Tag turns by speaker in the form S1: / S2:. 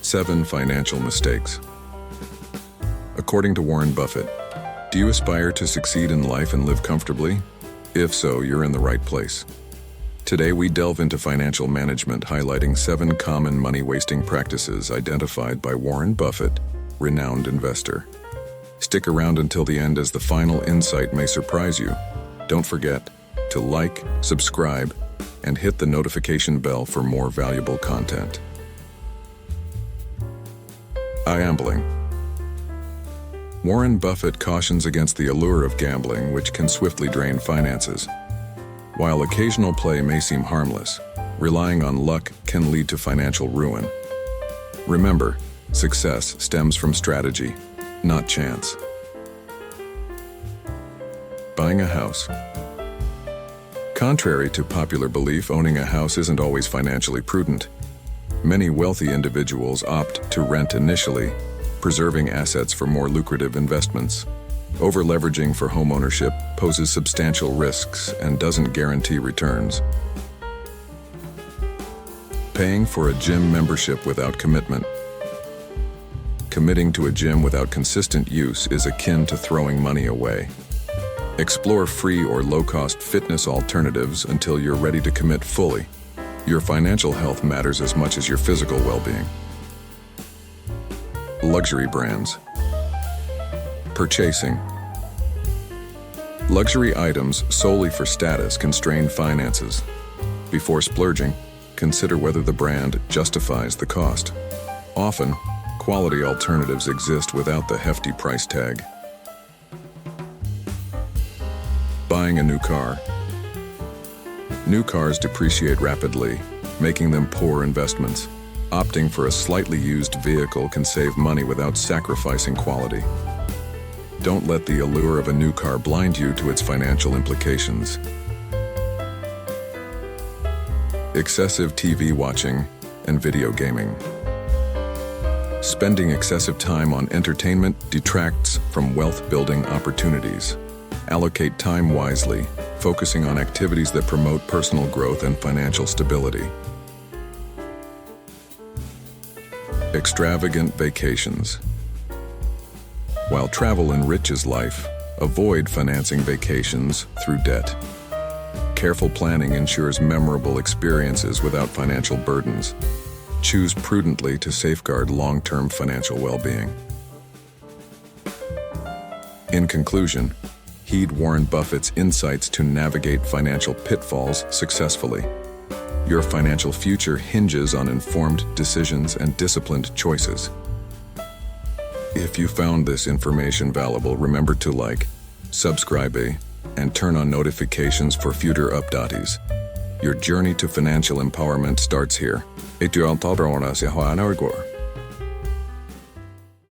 S1: 7 Financial Mistakes. According to Warren Buffett, do you aspire to succeed in life and live comfortably? If so, you're in the right place. Today we delve into financial management, highlighting 7 common money-wasting practices identified by Warren Buffett, renowned investor. Stick around until the end, as the final insight may surprise you. Don't forget to like, subscribe, and hit the notification bell for more valuable content. Gambling. Warren Buffett cautions against the allure of gambling, which can swiftly drain finances. While occasional play may seem harmless, relying on luck can lead to financial ruin. Remember, success stems from strategy, not chance. Buying a house. Contrary to popular belief, owning a house isn't always financially prudent. Many wealthy individuals opt to rent initially, preserving assets for more lucrative investments. Over-leveraging for homeownership poses substantial risks and doesn't guarantee returns. Paying for a gym membership without commitment. Committing to a gym without consistent use is akin to throwing money away. Explore free or low-cost fitness alternatives until you're ready to commit fully. Your financial health matters as much as your physical well-being. Luxury brands. Purchasing. Luxury items solely for status can strain finances. Before splurging, consider whether the brand justifies the cost. Often, quality alternatives exist without the hefty price tag. Buying a new car. New cars depreciate rapidly, making them poor investments. Opting for a slightly used vehicle can save money without sacrificing quality. Don't let the allure of a new car blind you to its financial implications. Excessive TV watching and video gaming. Spending excessive time on entertainment detracts from wealth-building opportunities. Allocate time wisely, focusing on activities that promote personal growth and financial stability. Extravagant vacations. While travel enriches life, avoid financing vacations through debt. Careful planning ensures memorable experiences without financial burdens. Choose prudently to safeguard long-term financial well-being. In conclusion, heed Warren Buffett's insights to navigate financial pitfalls successfully. Your financial future hinges on informed decisions and disciplined choices. If you found this information valuable, remember to like, subscribe, and turn on notifications for future updates. Your journey to financial empowerment starts here.